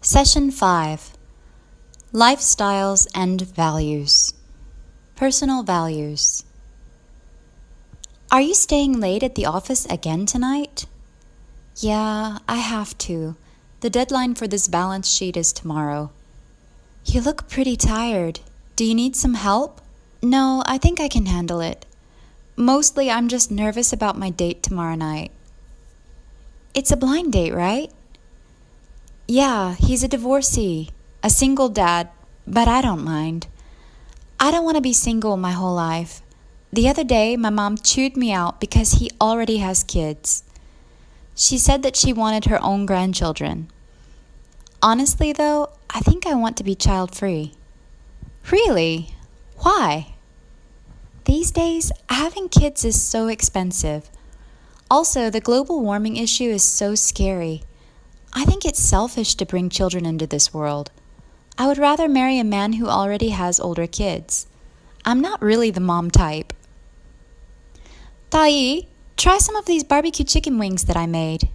Session 5. Lifestyles and Values. Personal Values. Are you staying late at the office again tonight? Yeah, I have to. The deadline for this balance sheet is tomorrow. You look pretty tired. Do you need some help? No, I think I can handle it. Mostly I'm just nervous about my date tomorrow night. It's a blind date, right? Yeah, he's a divorcee, a single dad, but I don't mind. I don't want to be single my whole life. The other day, my mom chewed me out because he already has kids. She said that she wanted her own grandchildren. Honestly, though, I think I want to be child-free. Really? Why? These days, having kids is so expensive. Also, the global warming issue is so scary. I think it's selfish to bring children into this world. I would rather marry a man who already has older kids. I'm not really the mom type. Tai, try some of these barbecue chicken wings that I made.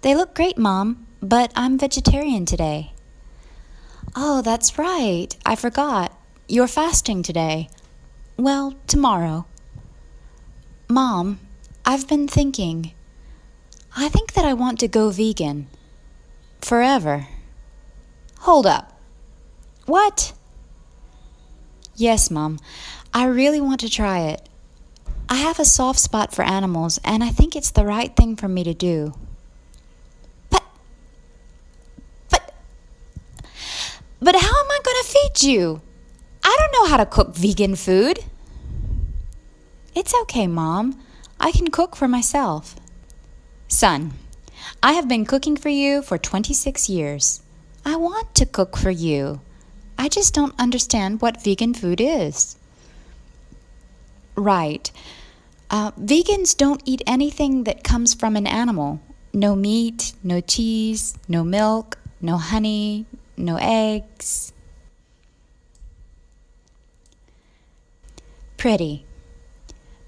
They look great, Mom, but I'm vegetarian today. Oh, that's right. I forgot. You're fasting today. Well, tomorrow. Mom, I've been thinking. I think that I want to go vegan. Forever. Hold up. What? Yes, Mom. I really want to try it. I have a soft spot for animals, and I think it's the right thing for me to do. But how am I going to feed you? I don't know how to cook vegan food. It's okay, Mom. I can cook for myself. Son, I have been cooking for you for 26 years. I want to cook for you. I just don't understand what vegan food is. Right. Vegans don't eat anything that comes from an animal. No meat, no cheese, no milk, no honey, no eggs. Pretty.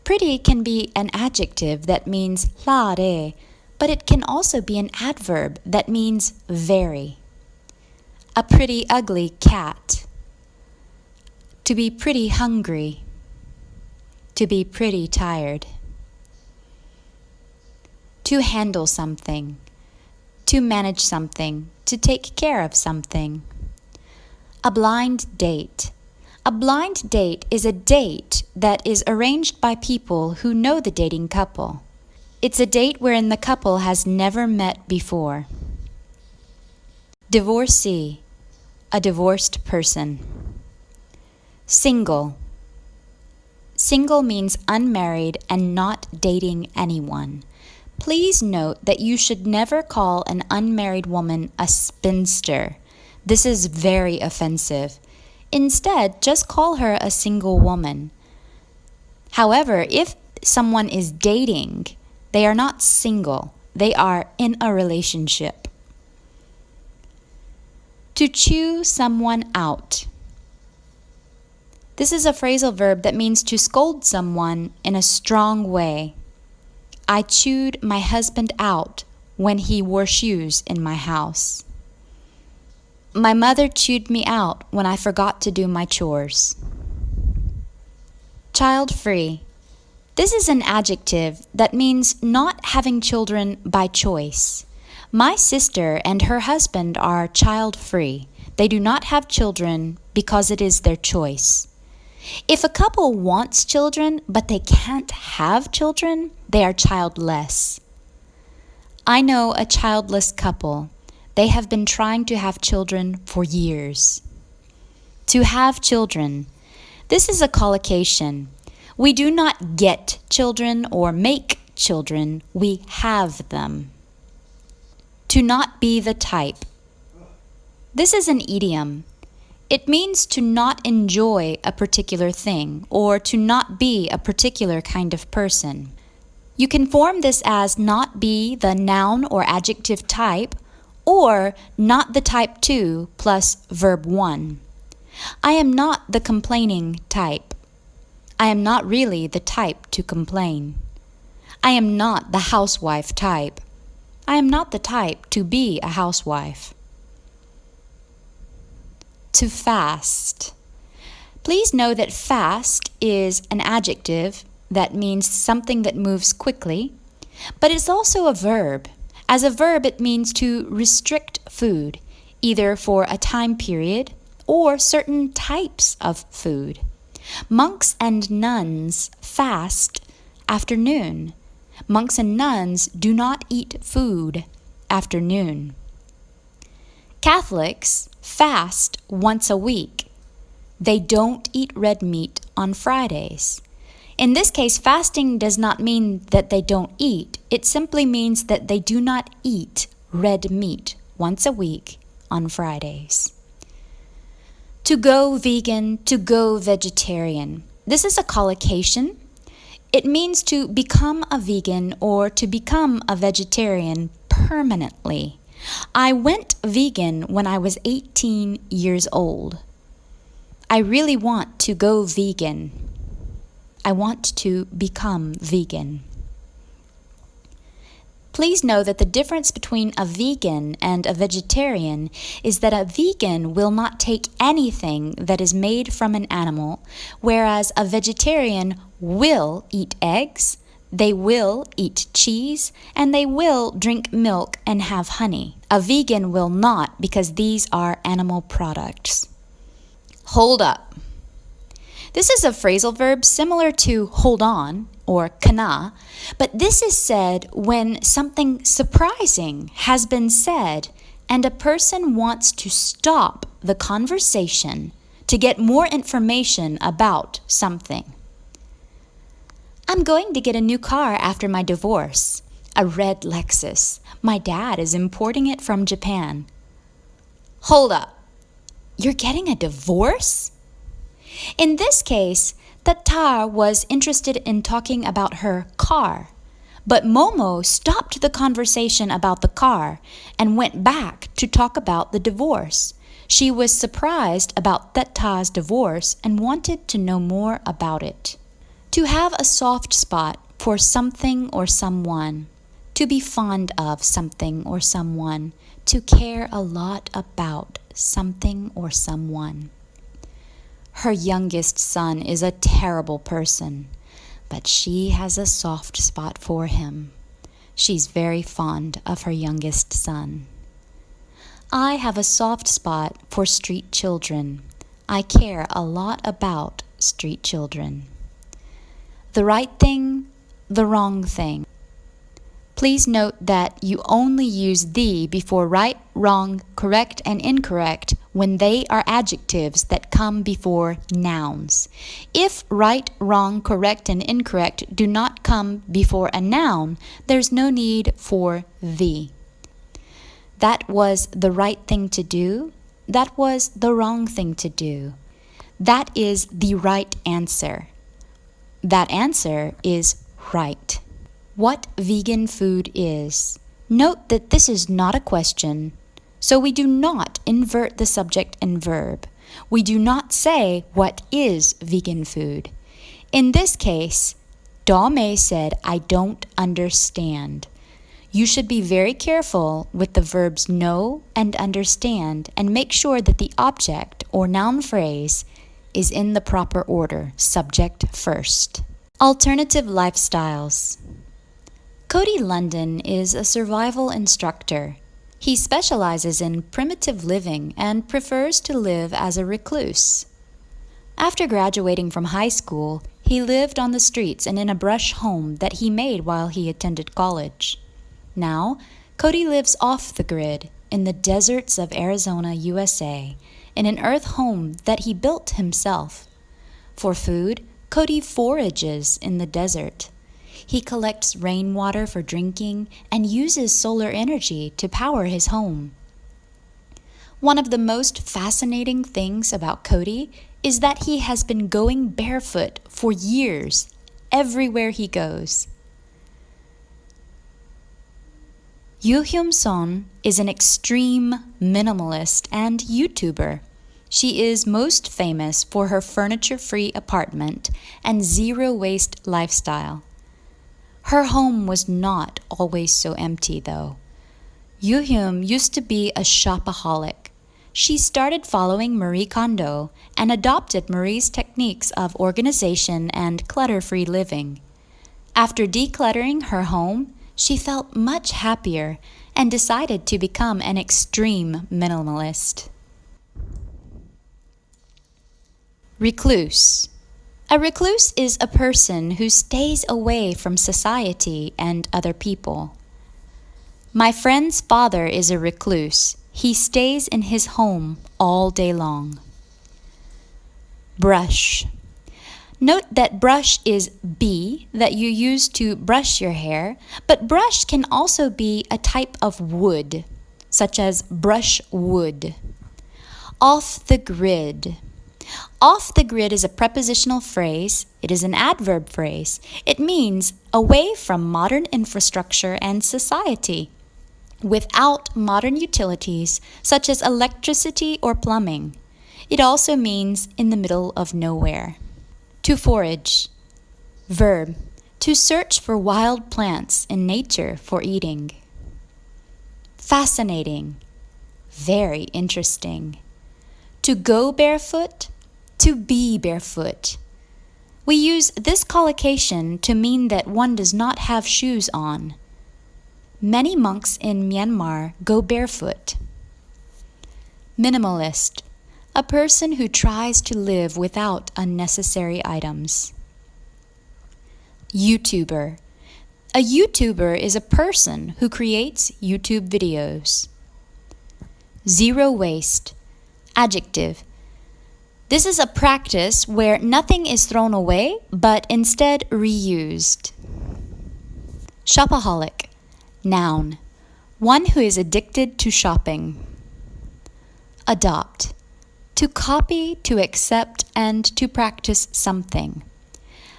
Pretty can be an adjective that means rare, but it can also be an adverb that means very. A pretty ugly cat. To be pretty hungry. To be pretty tired. To handle something. To manage something. To take care of something. A blind date. A blind date is a date that is arranged by people who know the dating couple. It's a date wherein the couple has never met before. Divorcee, a divorced person. Single. Single means unmarried and not dating anyone. Please note that you should never call an unmarried woman a spinster. This is very offensive. Instead, just call her a single woman. However, if someone is dating, they are not single. They are in a relationship. To chew someone out. This is a phrasal verb that means to scold someone in a strong way. I chewed my husband out when he wore shoes in my house. My mother chewed me out when I forgot to do my chores. Child-free. This is an adjective that means not having children by choice. My sister and her husband are child-free. They do not have children because it is their choice. If a couple wants children but they can't have children, they are childless. I know a childless couple. They have been trying to have children for years. To have children. This is a collocation. We do not get children or make children, we have them. To not be the type. This is an idiom. It means to not enjoy a particular thing or to not be a particular kind of person. You can form this as not be the noun or adjective type or not the type 2 plus verb 1. I am not the complaining type. I am not really the type to complain. I am not the housewife type. I am not the type to be a housewife. to fast. Please know that fast is an adjective that means something that moves quickly, but it's also a verb. As a verb, it means to restrict food, either for a time period or certain types of food. Monks and nuns fast after noon. Monks and nuns do not eat food after noon. Catholics fast once a week. They don't eat red meat on Fridays. In this case, fasting does not mean that they don't eat. It simply means that they do not eat red meat once a week on Fridays. To go vegan, to go vegetarian. This is a collocation. It means to become a vegan or to become a vegetarian permanently. I went vegan when I was 18 years old. I really want to go vegan. I want to become vegan. Please know that the difference between a vegan and a vegetarian is that a vegan will not take anything that is made from an animal, whereas a vegetarian will eat eggs, they will eat cheese, and they will drink milk and have honey. A vegan will not, because these are animal products. Hold up. This is a phrasal verb similar to hold on or kana, but this is said when something surprising has been said and a person wants to stop the conversation to get more information about something. I'm going to get a new car after my divorce, a red Lexus. My dad is importing it from Japan. Hold up. You're getting a divorce? In this case, Tatar was interested in talking about her car, but Momo stopped the conversation about the car and went back to talk about the divorce. She was surprised about Tatar's divorce and wanted to know more about it. To have a soft spot for something or someone, to be fond of something or someone, to care a lot about something or someone. Her youngest son is a terrible person, but she has a soft spot for him. She's very fond of her youngest son. I have a soft spot for street children. I care a lot about street children. The right thing, the wrong thing. Please note that you only use the before right, wrong, correct, and incorrect when they are adjectives that come before nouns. If right, wrong, correct, and incorrect do not come before a noun, there's no need for the. That was the right thing to do. That was the wrong thing to do. That is the right answer. That answer is right. What vegan food is. Note that this is not a question, so we do not invert the subject and verb. We do not say what is vegan food. In this case, Daw-Mei said, I don't understand. You should be very careful with the verbs know and understand and make sure that the object or noun phrase is in the proper order, subject first. Alternative lifestyles. Cody London is a survival instructor. He specializes in primitive living and prefers to live as a recluse. After graduating from high school, he lived on the streets and in a brush home that he made while he attended college. Now, Cody lives off the grid in the deserts of Arizona, USA, in an earth home that he built himself. For food, Cody forages in the desert. He collects rainwater for drinking and uses solar energy to power his home. One of the most fascinating things about Cody is that he has been going barefoot for years, everywhere he goes. Yoo-Hyun Son is an extreme minimalist and YouTuber. She is most famous for her furniture-free apartment and zero-waste lifestyle. Her home was not always so empty, though. Yoo-Hyun used to be a shopaholic. She started following Marie Kondo and adopted Marie's techniques of organization and clutter-free living. After decluttering her home, she felt much happier and decided to become an extreme minimalist. Recluse. A recluse is a person who stays away from society and other people. My friend's father is a recluse. He stays in his home all day long. Brush. Note that brush is B that you use to brush your hair, but brush can also be a type of wood, such as brush wood. Off the grid. Off the grid is a prepositional phrase. It is an adverb phrase. It means away from modern infrastructure and society, without modern utilities such as electricity or plumbing. It also means in the middle of nowhere. To forage. Verb. To search for wild plants in nature for eating. Fascinating. Very interesting. To go barefoot. To be barefoot. We use this collocation to mean that one does not have shoes on. Many monks in Myanmar go barefoot. Minimalist. A person who tries to live without unnecessary items. YouTuber. A YouTuber is a person who creates YouTube videos. Zero waste. Adjective. This is a practice where nothing is thrown away, but instead reused. Shopaholic. Noun. One who is addicted to shopping. Adopt. To copy, to accept, and to practice something.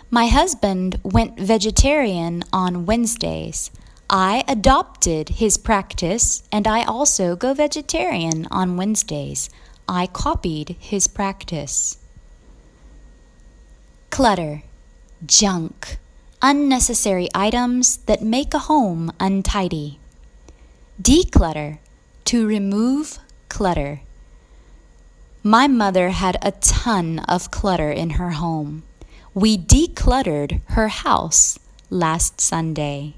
My husband went vegetarian on Wednesdays. I adopted his practice, and I also go vegetarian on Wednesdays. I copied his practice. Clutter. Junk. Unnecessary items that make a home untidy. Declutter. To remove clutter. My mother had a ton of clutter in her home. We decluttered her house last Sunday.